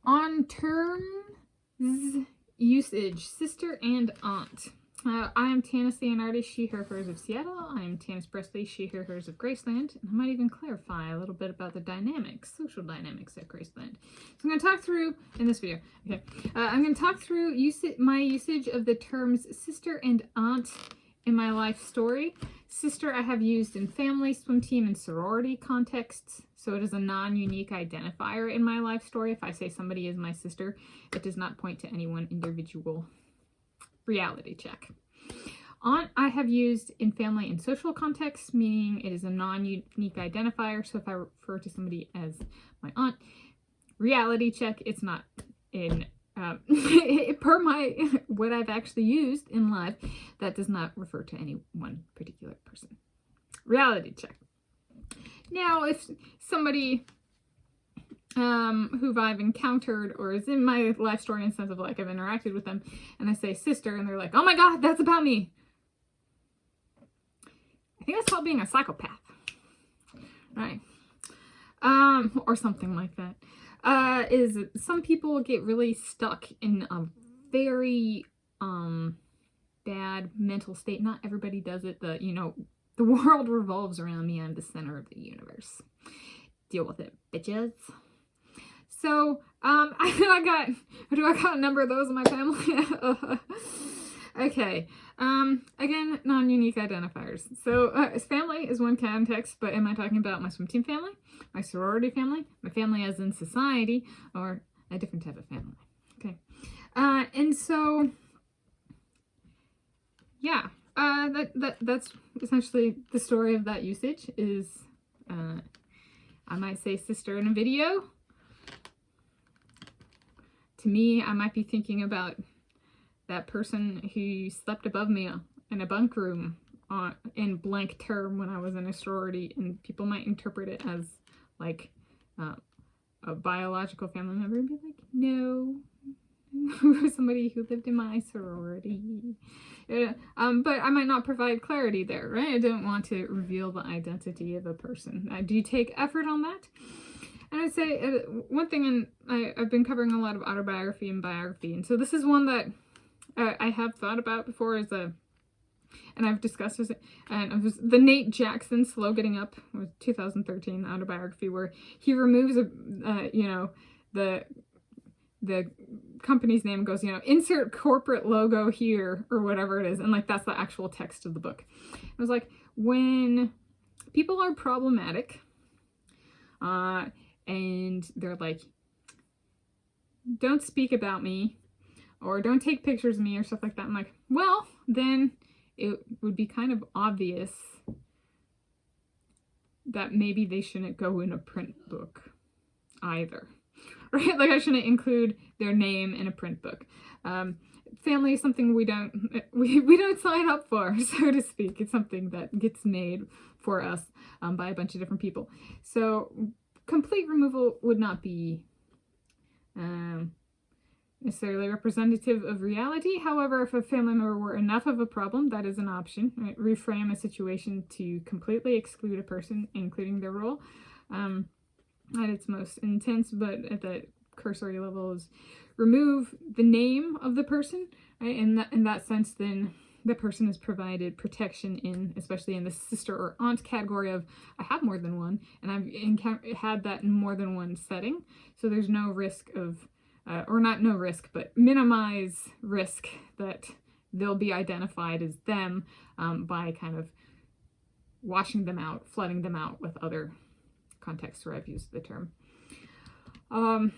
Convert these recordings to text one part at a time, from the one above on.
On terms usage, sister and aunt. I am Tanis Leonhardi, she, her, hers of Seattle. I am Tanis Coralee, she, her, hers of Graceland. And I might even clarify a little bit about the dynamics, social dynamics at Graceland. So I'm going to talk through, in this video, I'm going to talk through my usage of the terms sister and aunt in my life story. Sister I have used in family, swim team, and sorority contexts. So it is a non-unique identifier in my life story. If I say somebody is my sister, it does not point to any one individual. Reality check. Aunt I have used in family and social contexts, meaning it is a non-unique identifier. So if I refer to somebody as my aunt, reality check, it's not in per my what I've actually used in life, that does not refer to any one particular person. Reality check. Now, if somebody who I've encountered or is in my life story in the sense of like I've interacted with them and I say sister and they're like, oh my god, that's about me, I think that's called being a psychopath, right? Or something like that. Is some people get really stuck in a very bad mental state. Not everybody does it. The world revolves around me. I'm the center of the universe. Deal with it, bitches. So do I got a number of those in my family? Okay. Again, non-unique identifiers. So family is one context, but am I talking about my swim team family, my sorority family, my family as in society, or a different type of family? Okay. And so, yeah, that's essentially the story of that usage is, I might say sister in a video. To me, I might be thinking about that person who slept above me in a bunk room in blank term when I was in a sorority, and people might interpret it as like a biological family member and be like, no, somebody who lived in my sorority. But I might not provide clarity there, right? I don't want to reveal the identity of a person. I do take effort on that. And I'd say one thing, and I've been covering a lot of autobiography and biography, and so this is one that I have thought about before as and I've discussed this, and it was the Nate Jackson Slow Getting Up, was 2013 autobiography, where he removes the company's name and goes, insert corporate logo here or whatever it is, and like that's the actual text of the book. It was like, when people are problematic, and they're like, don't speak about me, or don't take pictures of me, or stuff like that. I'm like, well, then it would be kind of obvious that maybe they shouldn't go in a print book either, right? Like I shouldn't include their name in a print book. Family is something we don't sign up for, so to speak. It's something that gets made for us by a bunch of different people. So complete removal would not be necessarily representative of reality. However, if a family member were enough of a problem, that is an option. Right? Reframe a situation to completely exclude a person, including their role. At its most intense, but at the cursory level, is remove the name of the person. Right? In that sense, then the person is provided protection especially in the sister or aunt category of, I have more than one, and I've had that in more than one setting. So there's no risk of, or not no risk, but minimize risk that they'll be identified as them by kind of washing them out, flooding them out with other contexts where I've used the term.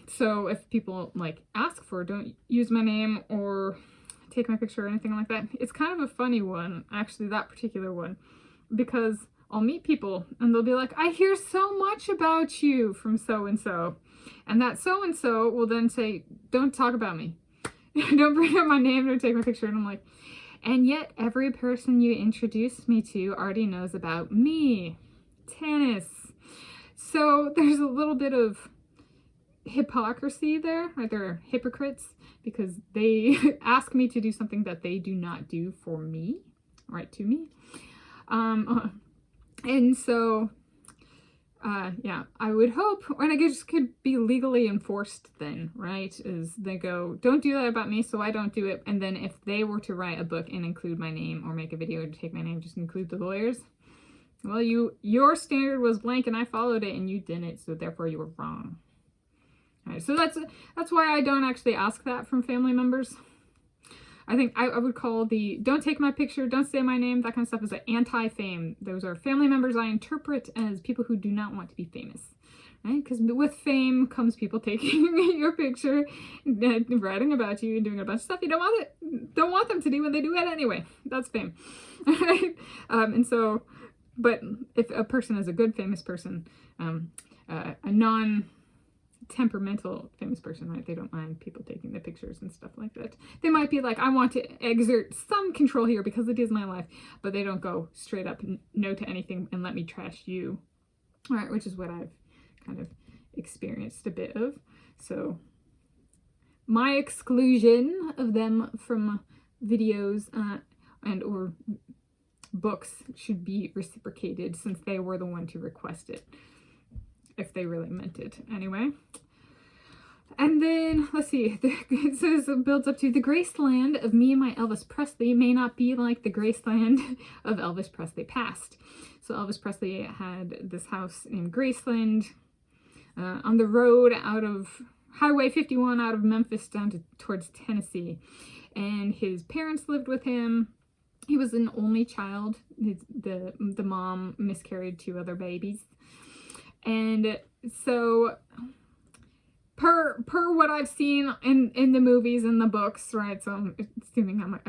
So if people like ask for, don't use my name or take my picture or anything like that, it's kind of a funny one, actually, that particular one, because I'll meet people and they'll be like, I hear so much about you from so-and-so. And that so-and-so will then say, don't talk about me. Don't bring up my name, don't take my picture. And I'm like, and yet every person you introduced me to already knows about me, Tanis. So there's a little bit of hypocrisy there, right? They're hypocrites because they ask me to do something that they do not do for me, right, to me. And so yeah, I would hope, and I guess could be legally enforced then, right? Is they go, don't do that about me, so I don't do it. And then if they were to write a book and include my name or make a video to take my name, just include the lawyers. Well, your standard was blank and I followed it and you didn't, so therefore you were wrong. All right, so that's why I don't actually ask that from family members. I think I would call the don't take my picture, don't say my name, that kind of stuff is an anti-fame. Those are family members I interpret as people who do not want to be famous, right? Because with fame comes people taking your picture, writing about you, and doing a bunch of stuff you don't want them to do, and they do it anyway. That's fame, right? And so, but if a person is a good famous person, a non-temperamental famous person, right? They don't mind people taking the pictures and stuff like that. They might be like, I want to exert some control here because it is my life, but they don't go straight up no to anything and let me trash you, all right? Which is what I've kind of experienced a bit of. So my exclusion of them from videos and or books should be reciprocated, since they were the one to request it, if they really meant it anyway. And then, let's see, it says, it builds up to, the Graceland of me and my Elvis Presley may not be like the Graceland of Elvis Presley past. So Elvis Presley had this house in Graceland on the road out of Highway 51 out of Memphis down towards Tennessee. And his parents lived with him. He was an only child. The mom miscarried 2 other babies. And so, per what I've seen in the movies and the books, right? So I'm assuming I'm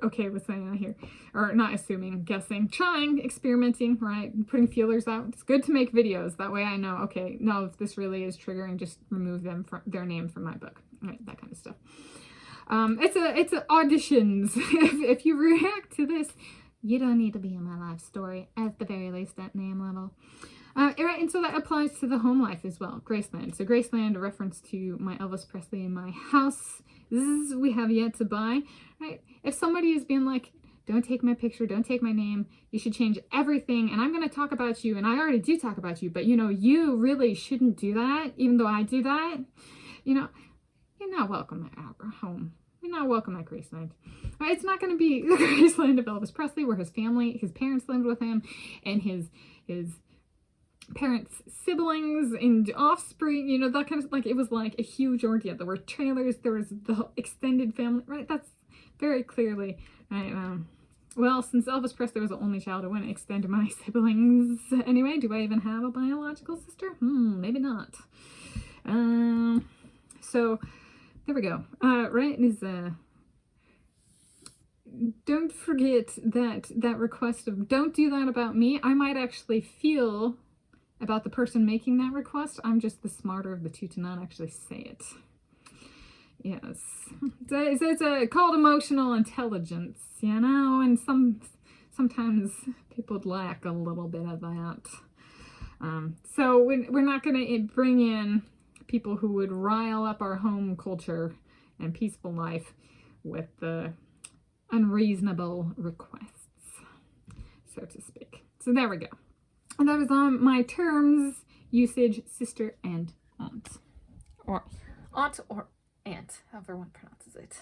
okay with saying that here, or not assuming, guessing, trying, experimenting, right? Putting feelers out. It's good to make videos. That way I know, okay, no, if this really is triggering, just remove them from their name from my book, right? That kind of stuff. It's auditions. If you react to this, you don't need to be in my life story, at the very least at name level. Right, and so that applies to the home life as well, Graceland. So Graceland, a reference to my Elvis Presley and my house. We have yet to buy, right? If somebody is being like, don't take my picture, don't take my name, you should change everything, and I'm going to talk about you, and I already do talk about you, but you know, you really shouldn't do that, even though I do that, you know, you're not welcome at our home. You're not welcome at Graceland. It's not going to be the Graceland of Elvis Presley, where his parents lived with him, and his parents' siblings and offspring, you know, that kind of, like, it was like a huge ordeal. There were trailers, there was the extended family, right? That's very clearly, right? Well, since Elvis Presley was the only child, I wouldn't extend my siblings anyway. Do I even have a biological sister? Maybe not. So there we go. Right, is don't forget that request of don't do that about me. I might actually feel about the person making that request. I'm just the smarter of the two to not actually say it. Yes. It's a called emotional intelligence, you know, and sometimes people lack a little bit of that. So we're not going to bring in people who would rile up our home culture and peaceful life with the unreasonable requests, so to speak. So there we go. And that was on my terms, usage, sister, and aunt. Or aunt or aunt, however one pronounces it.